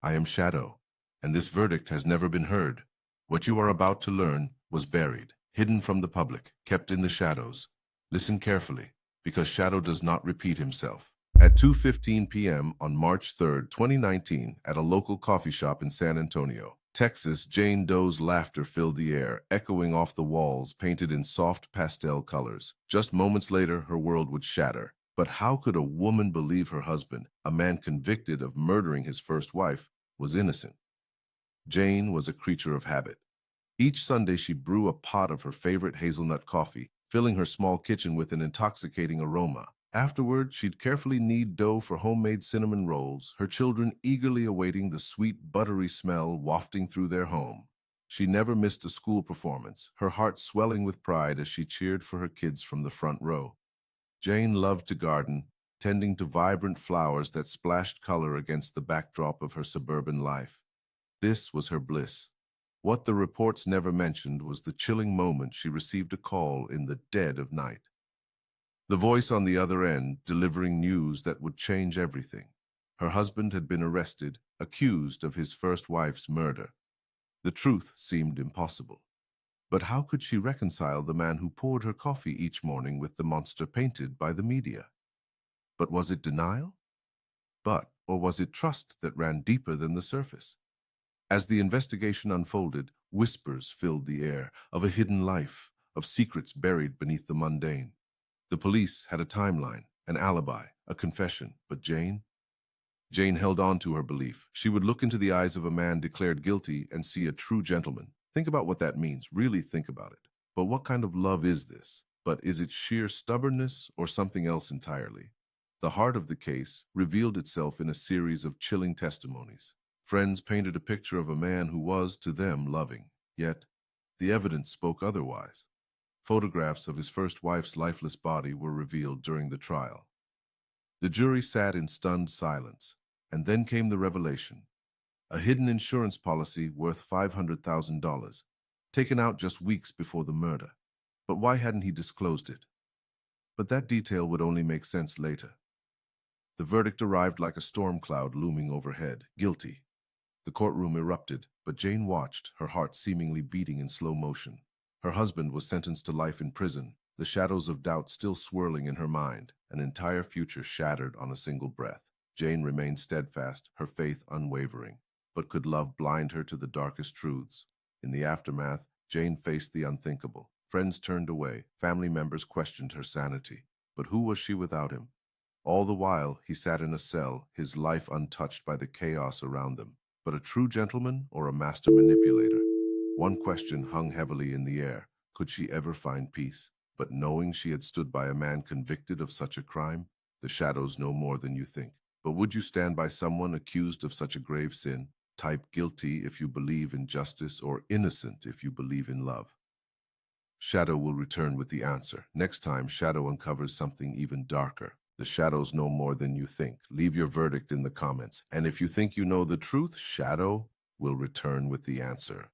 I am Shado, and this verdict has never been heard. What you are about to learn was buried, hidden from the public, kept in the shadows. Listen carefully, because Shado does not repeat himself. At 2:15 p.m. on March 3rd, 2019, at a local coffee shop in San Antonio, Texas, Jane Doe's laughter filled the air, echoing off the walls painted in soft pastel colors. Just moments later, her world would shatter. But how could a woman believe her husband, a man convicted of murdering his first wife, was innocent? Jane was a creature of habit. Each Sunday she brew a pot of her favorite hazelnut coffee, filling her small kitchen with an intoxicating aroma. Afterward, she'd carefully knead dough for homemade cinnamon rolls, her children eagerly awaiting the sweet, buttery smell wafting through their home. She never missed a school performance, her heart swelling with pride as she cheered for her kids from the front row. Jane loved to garden, tending to vibrant flowers that splashed color against the backdrop of her suburban life. This was her bliss. What the reports never mentioned was the chilling moment she received a call in the dead of night. The voice on the other end delivering news that would change everything. Her husband had been arrested, accused of his first wife's murder. The truth seemed impossible. But how could she reconcile the man who poured her coffee each morning with the monster painted by the media? But was it denial? Or was it trust that ran deeper than the surface? As the investigation unfolded, whispers filled the air of a hidden life, of secrets buried beneath the mundane. The police had a timeline, an alibi, a confession, but Jane held on to her belief. She would look into the eyes of a man declared guilty and see a true gentleman. Think about what that means. Really think about it. But what kind of love is this? But is it sheer stubbornness or something else entirely? The heart of the case revealed itself in a series of chilling testimonies. Friends painted a picture of a man who was, to them, loving. Yet, the evidence spoke otherwise. Photographs of his first wife's lifeless body were revealed during the trial. The jury sat in stunned silence, and then came the revelation. A hidden insurance policy worth $500,000, taken out just weeks before the murder. But why hadn't he disclosed it? But that detail would only make sense later. The verdict arrived like a storm cloud looming overhead. Guilty. The courtroom erupted, but Jane watched, her heart seemingly beating in slow motion. Her husband was sentenced to life in prison, the shadows of doubt still swirling in her mind, an entire future shattered on a single breath. Jane remained steadfast, her faith unwavering. But could love blind her to the darkest truths? In the aftermath, Jane faced the unthinkable. Friends turned away, family members questioned her sanity. But who was she without him? All the while, he sat in a cell, his life untouched by the chaos around them. But a true gentleman or a master manipulator? One question hung heavily in the air. Could she ever find peace? But knowing she had stood by a man convicted of such a crime, the shadows know more than you think. But would you stand by someone accused of such a grave sin? Type guilty if you believe in justice or innocent if you believe in love. Shado will return with the answer. Next time, Shado uncovers something even darker. The shadows know more than you think. Leave your verdict in the comments. And if you think you know the truth, Shado will return with the answer.